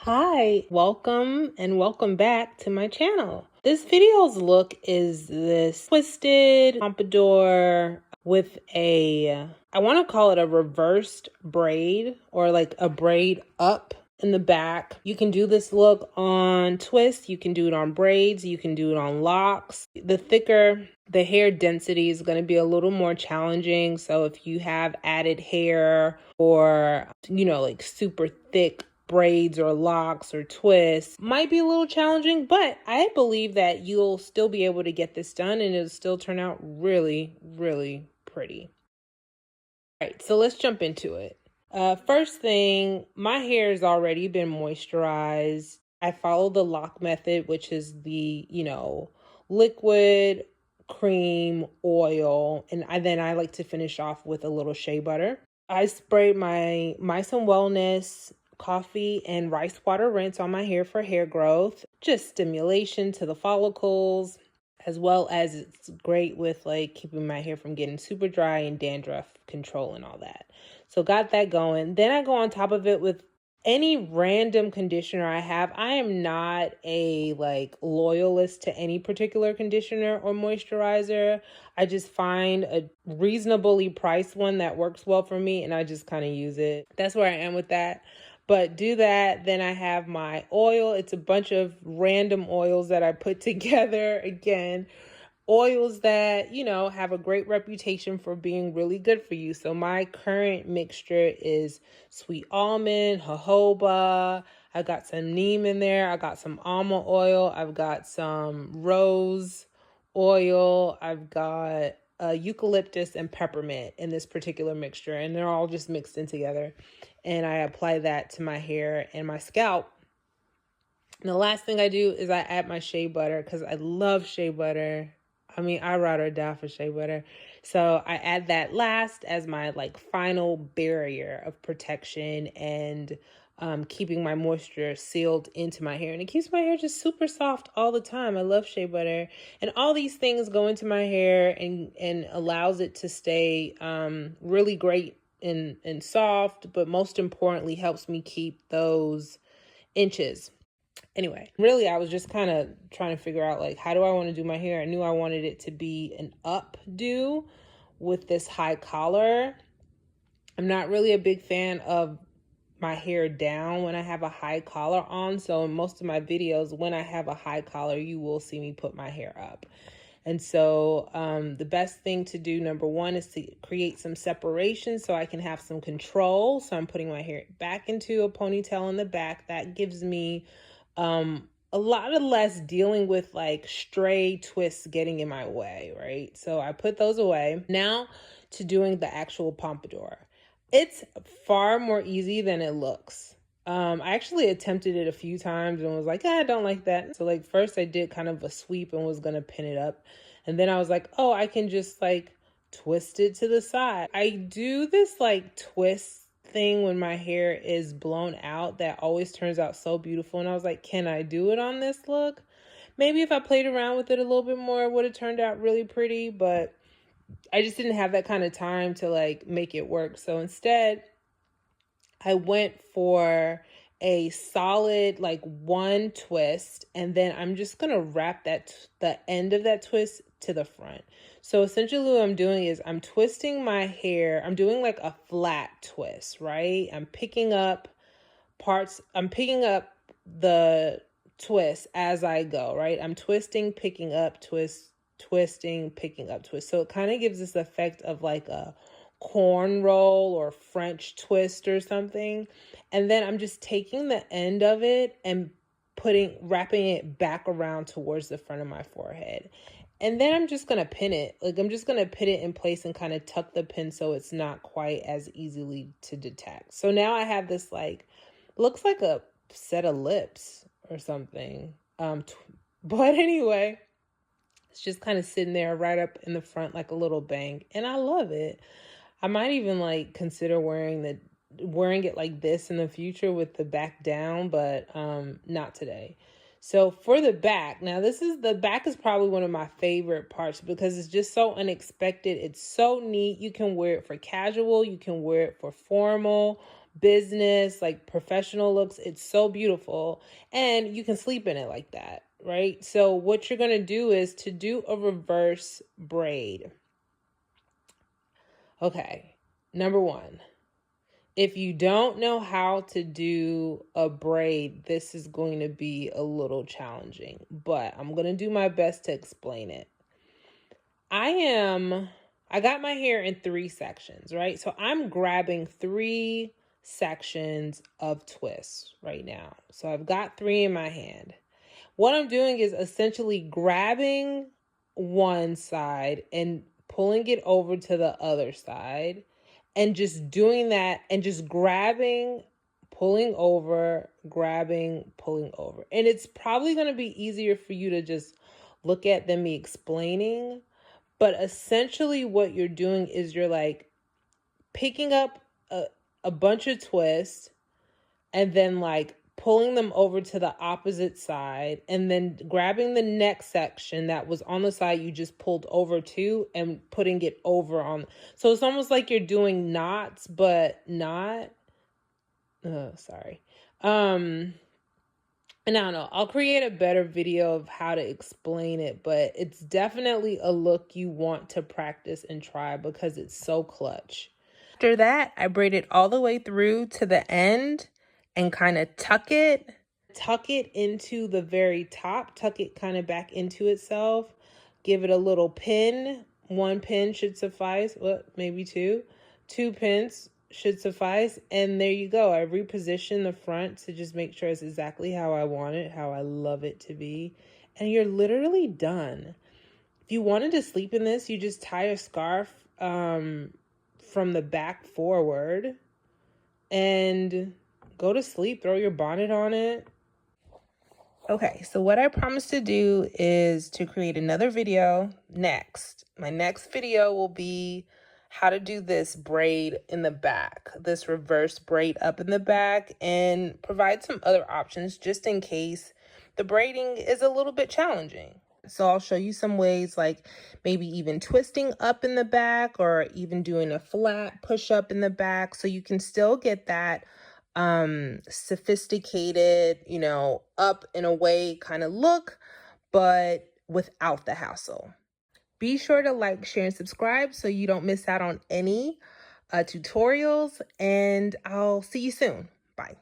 Hi, welcome and welcome back to my channel. This video's look is this twisted pompadour with I want to call it a reversed braid or like a braid up in the back. You can do this look on twists, you can do it on braids, you can do it on locks. The thicker the hair density is going to be a little more challenging. So if you have added hair or, like super thick braids or locks or twists, might be a little challenging, but I believe that you'll still be able to get this done and it'll still turn out really, really pretty. All right, so let's jump into it. First thing, my hair has already been moisturized. I follow the lock method, which is the, liquid, cream, oil, and then I like to finish off with a little shea butter. I sprayed my Mice and Wellness coffee and rice water rinse on my hair for hair growth, just stimulation to the follicles, as well as it's great with like keeping my hair from getting super dry and dandruff control and all that. So got that going. Then I go on top of it with any random conditioner I have. I am not a loyalist to any particular conditioner or moisturizer. I just find a reasonably priced one that works well for me and I just kind of use it. That's where I am with that. But do that. Then I have my oil. It's a bunch of random oils that I put together. Again, oils that, have a great reputation for being really good for you. So my current mixture is sweet almond, jojoba. I got some neem in there. I got some almond oil. I've got some rose oil. I've got eucalyptus and peppermint in this particular mixture. And they're all just mixed in together. And I apply that to my hair and my scalp. And the last thing I do is I add my shea butter because I love shea butter. I mean, I ride or die for shea butter. So I add that last as my final barrier of protection and keeping my moisture sealed into my hair. And it keeps my hair just super soft all the time. I love shea butter. And all these things go into my hair and allows it to stay really great and soft, but most importantly helps me keep those inches. Anyway, really, I was just kind of trying to figure out how do I want to do my hair? I knew I wanted it to be an updo with this high collar. I'm not really a big fan of my hair down when I have a high collar on. So in most of my videos, when I have a high collar, you will see me put my hair up. And so the best thing to do, number one, is to create some separation so I can have some control. So I'm putting my hair back into a ponytail in the back. That gives me a lot of less dealing with stray twists getting in my way, right? So I put those away. Now to doing the actual pompadour. It's far more easy than it looks. I actually attempted it a few times and was like, I don't like that. So first I did kind of a sweep and was going to pin it up. And then I was like, oh, I can just twist it to the side. I do this twist thing when my hair is blown out that always turns out so beautiful. And I was like, can I do it on this look? Maybe if I played around with it a little bit more, it would have turned out really pretty, but I just didn't have that kind of time to make it work. So instead, I went for a solid one twist, and then I'm just going to wrap the end of that twist to the front. So essentially what I'm doing is I'm twisting my hair. I'm doing a flat twist, right? I'm picking up the twist as I go, right? I'm twisting, picking up, twisting, picking up, twist. So it kind of gives this effect of a corn roll or French twist or something. And then I'm just taking the end of it and wrapping it back around towards the front of my forehead. And then I'm just going to pin it. I'm just going to pin it in place and kind of tuck the pin so it's not quite as easily to detect. So now I have this looks like a set of lips or something. But anyway, it's just kind of sitting there right up in the front like a little bang. And I love it. I might even consider wearing it like this in the future with the back down, but not today. So for the back, now the back is probably one of my favorite parts because it's just so unexpected. It's so neat. You can wear it for casual. You can wear it for formal. business, like professional looks. It's so beautiful, and you can sleep in it like that, right? So what you're going to do is to do a reverse braid. Okay, number one, if you don't know how to do a braid, this is going to be a little challenging, but I'm going to do my best to explain it. I got my hair in 3 sections, right? So I'm grabbing 3 sections of twists right now. So I've got 3 in my hand. What I'm doing is essentially grabbing one side and pulling it over to the other side, and just doing that and just grabbing, pulling over, grabbing, pulling over. And it's probably going to be easier for you to just look at than me explaining. But essentially what you're doing is you're like picking up a bunch of twists and then like pulling them over to the opposite side and then grabbing the next section that was on the side you just pulled over to and putting it over on. So it's almost like you're doing knots, but not. Sorry. And I don't know, I'll create a better video of how to explain it, but it's definitely a look you want to practice and try because it's so clutch. After that, I braid it all the way through to the end and kind of tuck it into the very top, tuck it kind of back into itself, give it a little pin. 1 pin should suffice, well, maybe 2 pins should suffice. And there you go. I reposition the front to just make sure it's exactly how I want it, how I love it to be. And you're literally done. If you wanted to sleep in this, you just tie a scarf from the back forward and go to sleep. Throw your bonnet on it. Okay, so what I promised to do is to create another video next. My next video will be how to do this braid in the back, this reverse braid up in the back, and provide some other options just in case the braiding is a little bit challenging. So I'll show you some ways, like maybe even twisting up in the back or even doing a flat push up in the back, so you can still get that sophisticated, you know, up and away kind of look, but without the hassle. Be sure to like, share, and subscribe so you don't miss out on any tutorials, and I'll see you soon. Bye.